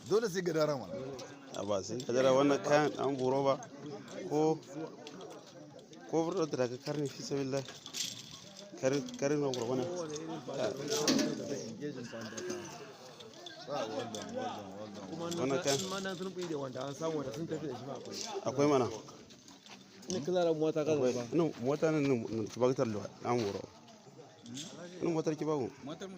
dole sai gadara mana. A ba sai gadara wannan kayan an buro ba ko burdo da daga karni fi sabilillah karin na gurguna. Wannan kayan akwai mana. Ini kelara mota kan ba. Inu mota nan kibagitar lo an buro. Inu motar kibagu. Motar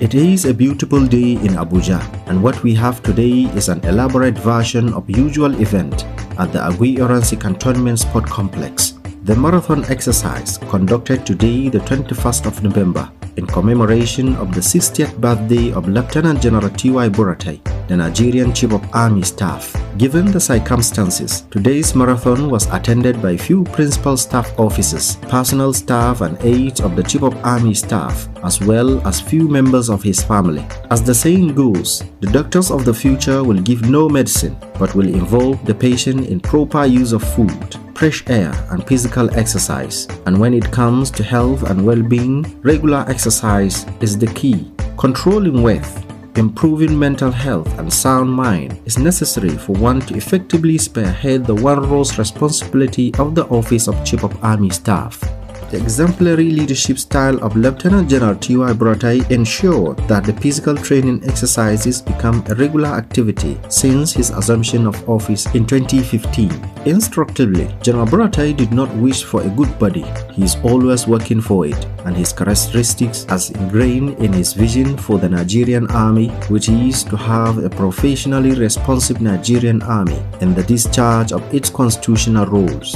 It is a beautiful day in Abuja, and what we have today is an elaborate version of usual event at the Agui-Oransi Cantonment Sport Complex. The marathon exercise conducted today, the 21st of November, in commemoration of the 60th birthday of Lieutenant General T.Y. Buratai, the Nigerian Chief of Army Staff. Given the circumstances, today's marathon was attended by few principal staff officers, personal staff and aides of the Chief of Army Staff, as well as few members of his family. As the saying goes, the doctors of the future will give no medicine, but will involve the patient in proper use of food, fresh air and physical exercise. And when it comes to health and well-being, regular exercise is the key. Controlling weight, improving mental health and sound mind is necessary for one to effectively spearhead the one-role responsibility of the Office of Chief of Army Staff. The exemplary leadership style of Lieutenant General T.Y. Buratai ensured that the physical training exercises become a regular activity since his assumption of office in 2015. Instructively, General Buratai did not wish for a good body. He is always working for it, and his characteristics as ingrained in his vision for the Nigerian Army, which is to have a professionally responsive Nigerian Army in the discharge of its constitutional roles.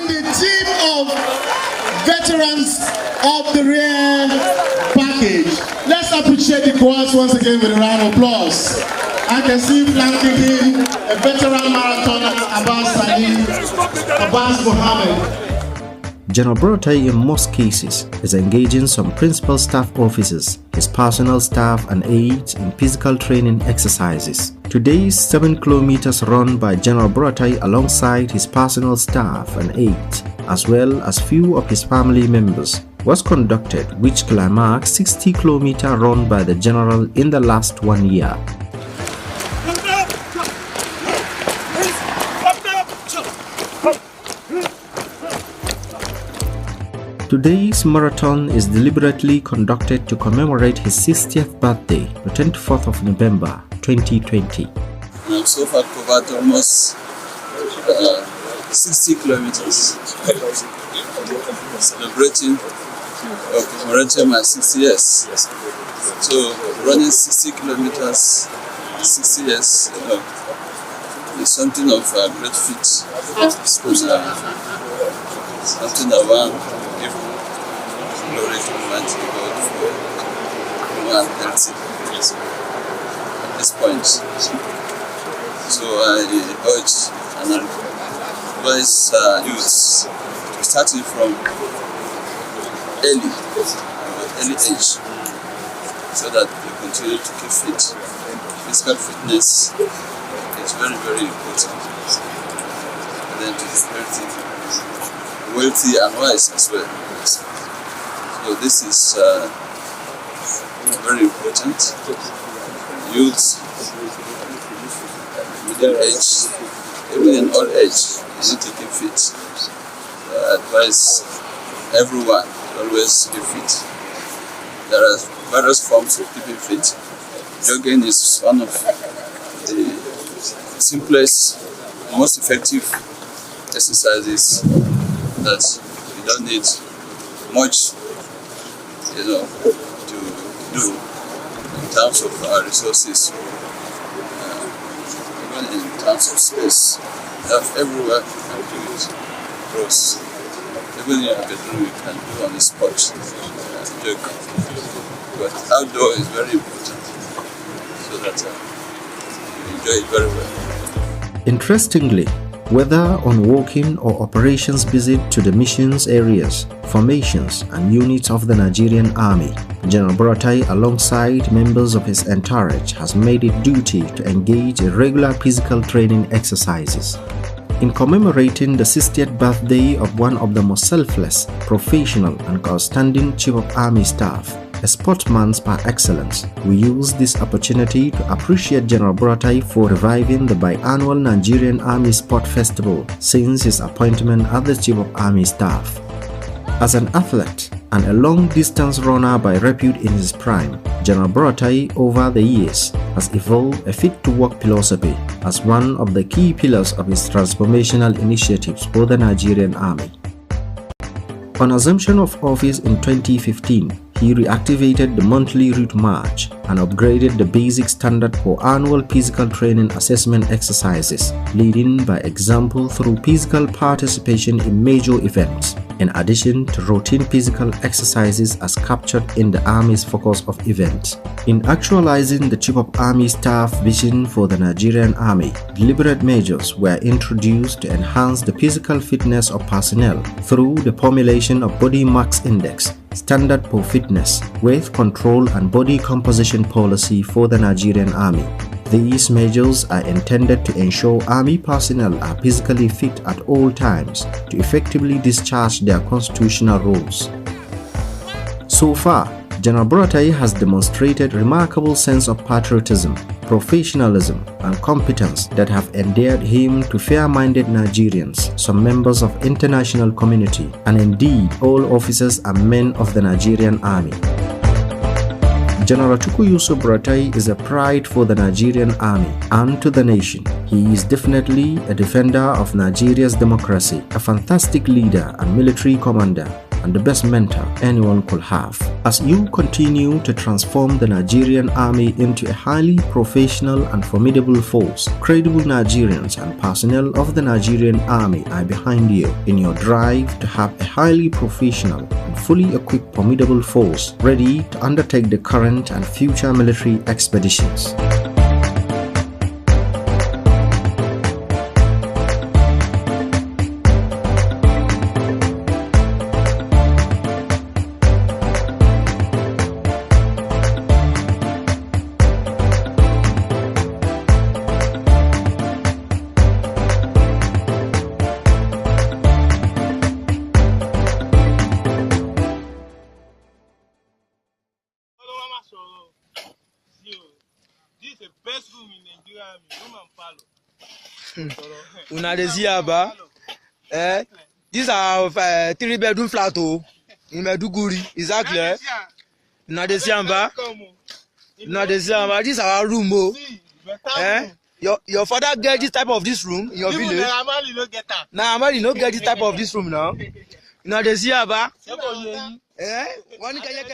The team of veterans of the rare package. Let's appreciate the cohorts once again with a round of applause. I can see flanking him a veteran marathoner, Abbas Mohammed. General Buratai in most cases is engaging some principal staff officers, his personal staff and aides in physical training exercises. Today's 7 kilometers run by General Buratai alongside his personal staff and aides, as well as few of his family members, was conducted, which climaxed 60-kilometer run by the general in the last 1 year. Today's marathon is deliberately conducted to commemorate his 60th birthday, the 24th of November, 2020. I've so far covered almost 60 kilometers, celebrating or commemorating my 60 years. So running 60 kilometers, 60 years, is something of a great feat. Something I want to give glory to Almighty God for one healthy at this point. So I urge and advise youths starting from early age so that they continue to keep fit. Physical fitness is very, very important. And then to be healthy wealthy and wise as well. So this is very important. Youth, middle age, even in old age, you need to keep fit. So I advise everyone to always keep fit. There are various forms of keeping fit. Jogging is one of the simplest, most effective exercises that you don't need much, to do in terms of resources, even in terms of space. You have everywhere you can do it. Cross, even in your bedroom you can do on the spot, jog. But outdoor is very important so that you enjoy it very well. Interestingly, whether on walking or operations visit to the missions areas, formations and units of the Nigerian Army, General Buratai alongside members of his entourage has made it duty to engage in regular physical training exercises. In commemorating the 60th birthday of one of the most selfless, professional and outstanding Chief of Army Staff, a sportsman par excellence, we use this opportunity to appreciate General Buratai for reviving the biannual Nigerian Army Sport Festival since his appointment as the Chief of Army Staff. As an athlete and a long-distance runner by repute in his prime, General Buratai over the years has evolved a fit-to-work philosophy as one of the key pillars of his transformational initiatives for the Nigerian Army. On assumption of office in 2015, he reactivated the monthly route march and upgraded the basic standard for annual physical training assessment exercises, leading by example through physical participation in major events, in addition to routine physical exercises as captured in the Army's focus of events. In actualizing the Chief of Army Staff vision for the Nigerian Army, deliberate measures were introduced to enhance the physical fitness of personnel through the formulation of Body Mass Index, standard for fitness, weight control and body composition policy for the Nigerian Army. These measures are intended to ensure Army personnel are physically fit at all times to effectively discharge their constitutional roles. So far, General Buratai has demonstrated remarkable sense of patriotism, professionalism, and competence that have endeared him to fair-minded Nigerians, some members of international community, and indeed all officers and men of the Nigerian Army. General Yusuf Buratai is a pride for the Nigerian Army and to the nation. He is definitely a defender of Nigeria's democracy, a fantastic leader and military commander, and the best mentor anyone could have. As you continue to transform the Nigerian Army into a highly professional and formidable force, credible Nigerians and personnel of the Nigerian Army are behind you in your drive to have a highly professional and fully equipped formidable force ready to undertake the current and future military expeditions. This is the best room in Nigeria. Come and follow. Una dey see aba? These are 3-bedroom flat in Maiduguri. Exactly. Una dey see aba? Una dey see aba? This is our room Your father get this type of this room in your village? Nah, Amali no get this type of this room now. Una dey see aba? One can you